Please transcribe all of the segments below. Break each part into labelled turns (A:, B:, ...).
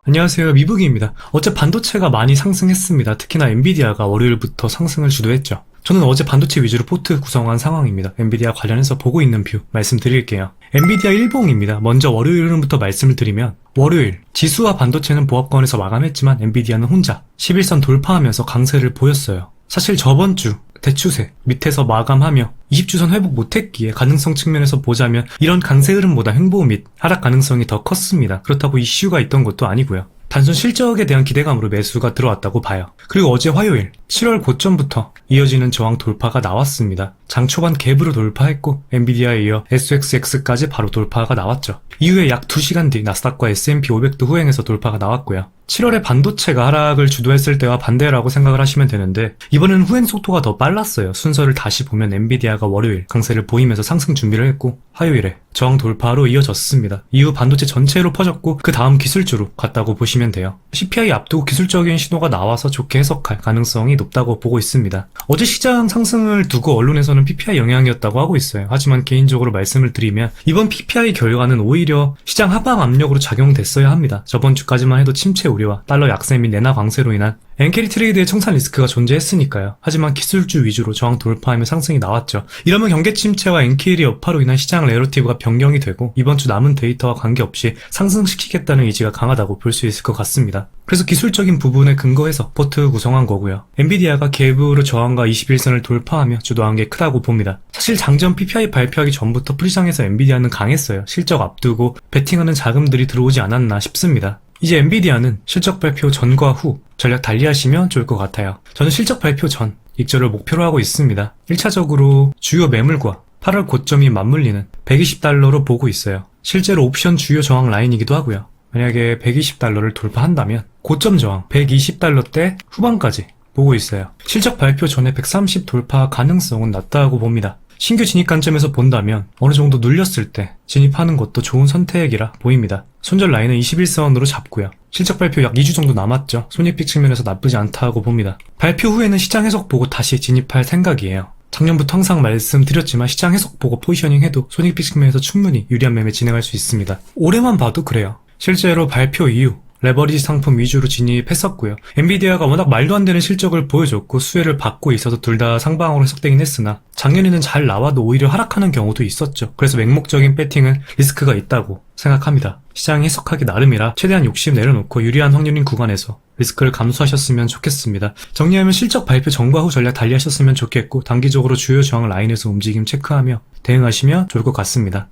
A: 안녕하세요, 미북입니다. 어제 반도체가 많이 상승했습니다. 특히나 엔비디아가 월요일부터 상승을 주도했죠. 저는 어제 반도체 위주로 포트 구성한 상황입니다. 엔비디아 관련해서 보고 있는 뷰 말씀드릴게요. 엔비디아 일봉입니다. 먼저 월요일 흐름부터 말씀을 드리면 월요일 지수와 반도체는 보합권에서 마감했지만 엔비디아는 혼자 11선 돌파하면서 강세를 보였어요. 사실 저번 주 대추세 밑에서 마감하며 20주선 회복 못했기에 가능성 측면에서 보자면 이런 강세 흐름보다 횡보 및 하락 가능성이 더 컸습니다. 그렇다고 이슈가 있던 것도 아니고요. 단순 실적에 대한 기대감으로 매수가 들어왔다고 봐요. 그리고 어제 화요일 7월 고점부터 이어지는 저항 돌파가 나왔습니다. 장 초반 갭으로 돌파했고 엔비디아에 이어 SXX까지 바로 돌파가 나왔죠. 이후에 약 2시간 뒤 나스닥과 S&P 500도 후행해서 돌파가 나왔고요. 7월에 반도체가 하락을 주도했을 때와 반대라고 생각을 하시면 되는데 이번에는 후행 속도가 더 빨랐어요. 순서를 다시 보면 엔비디아가 월요일 강세를 보이면서 상승 준비를 했고 화요일에 저항 돌파로 이어졌습니다. 이후 반도체 전체로 퍼졌고 그 다음 기술주로 갔다고 보시면 돼요. CPI 앞두고 기술적인 신호가 나와서 좋게 해석할 가능성이 높다고 보고 있습니다. 어제 시장 상승을 두고 언론에서는 PPI 영향이었다고 하고 있어요. 하지만 개인적으로 말씀을 드리면 이번 PPI 결과는 오히려 시장 하방 압력으로 작용됐어야 합니다. 저번 주까지만 해도 침체 우려와 달러 약세 및 엔화 강세로 인한 엔캐리 트레이드의 청산 리스크가 존재했으니까요. 하지만 기술주 위주로 저항 돌파하며 상승이 나왔죠. 이러면 경계 침체와 엔캐리 여파로 인한 시장 내러티브가 변경이 되고 이번 주 남은 데이터와 관계없이 상승시키겠다는 의지가 강하다고 볼 수 있을 것 같습니다. 그래서 기술적인 부분에 근거해서 포트 구성한 거고요. 엔비디아가 갭으로 저항과 21선을 돌파하며 주도한 게 크다고 봅니다. 사실 장전 PPI 발표하기 전부터 풀시장에서 엔비디아는 강했어요. 실적 앞두고 베팅하는 자금들이 들어오지 않았나 싶습니다. 이제 엔비디아는 실적 발표 전과 후 전략 달리하시면 좋을 것 같아요. 저는 실적 발표 전 익절을 목표로 하고 있습니다. 1차적으로 주요 매물과 8월 고점이 맞물리는 120달러로 보고 있어요. 실제로 옵션 주요 저항 라인이기도 하고요. 만약에 120달러를 돌파한다면 고점 저항 120달러대 후반까지 보고 있어요. 실적 발표 전에 130 돌파 가능성은 낮다고 봅니다. 신규 진입 관점에서 본다면 어느 정도 눌렸을 때 진입하는 것도 좋은 선택이라 보입니다. 손절 라인은 21선으로 잡고요. 실적 발표 약 2주 정도 남았죠. 손익픽 측면에서 나쁘지 않다고 봅니다. 발표 후에는 시장 해석 보고 다시 진입할 생각이에요. 작년부터 항상 말씀드렸지만 시장 해석 보고 포지셔닝 해도 손익픽 측면에서 충분히 유리한 매매 진행할 수 있습니다. 올해만 봐도 그래요. 실제로 발표 이후 레버리지 상품 위주로 진입했었고요. 엔비디아가 워낙 말도 안 되는 실적을 보여줬고 수혜를 받고 있어서 둘 다 상방으로 해석되긴 했으나 작년에는 잘 나와도 오히려 하락하는 경우도 있었죠. 그래서 맹목적인 배팅은 리스크가 있다고 생각합니다. 시장이 해석하기 나름이라 최대한 욕심 내려놓고 유리한 확률인 구간에서 리스크를 감수하셨으면 좋겠습니다. 정리하면 실적 발표 전과 후 전략 달리하셨으면 좋겠고 단기적으로 주요 저항 라인에서 움직임 체크하며 대응하시면 좋을 것 같습니다.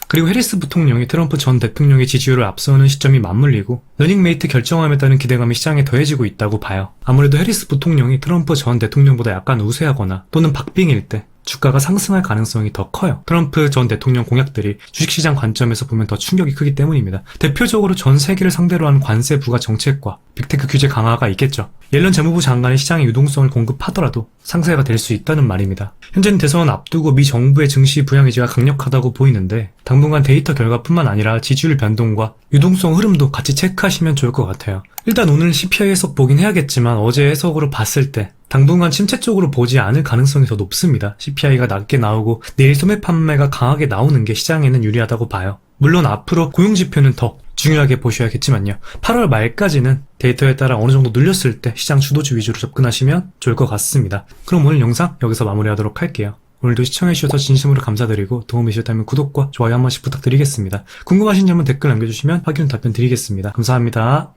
A: 그리고 해리스 부통령이 트럼프 전 대통령의 지지율을 앞서는 시점이 맞물리고 러닝메이트 결정함에 따른 기대감이 시장에 더해지고 있다고 봐요. 아무래도 해리스 부통령이 트럼프 전 대통령보다 약간 우세하거나 또는 박빙일 때 주가가 상승할 가능성이 더 커요. 트럼프 전 대통령 공약들이 주식시장 관점에서 보면 더 충격이 크기 때문입니다. 대표적으로 전 세계를 상대로 한 관세 부과 정책과 빅테크 규제 강화가 있겠죠. 옐런 재무부 장관이 시장의 유동성을 공급하더라도 상세가 될 수 있다는 말입니다. 현재는 대선 앞두고 미 정부의 증시 부양 의지가 강력하다고 보이는데 당분간 데이터 결과뿐만 아니라 지지율 변동과 유동성 흐름도 같이 체크하시면 좋을 것 같아요. 일단 오늘 CPI 해석 보긴 해야겠지만 어제 해석으로 봤을 때 당분간 침체 쪽으로 보지 않을 가능성이 더 높습니다. CPI가 낮게 나오고 내일 소매 판매가 강하게 나오는 게 시장에는 유리하다고 봐요. 물론 앞으로 고용지표는 더 중요하게 보셔야겠지만요. 8월 말까지는 데이터에 따라 어느 정도 눌렸을 때 시장 주도주 위주로 접근하시면 좋을 것 같습니다. 그럼 오늘 영상 여기서 마무리하도록 할게요. 오늘도 시청해주셔서 진심으로 감사드리고 도움이 되셨다면 구독과 좋아요 한 번씩 부탁드리겠습니다. 궁금하신 점은 댓글 남겨주시면 확인 답변 드리겠습니다. 감사합니다.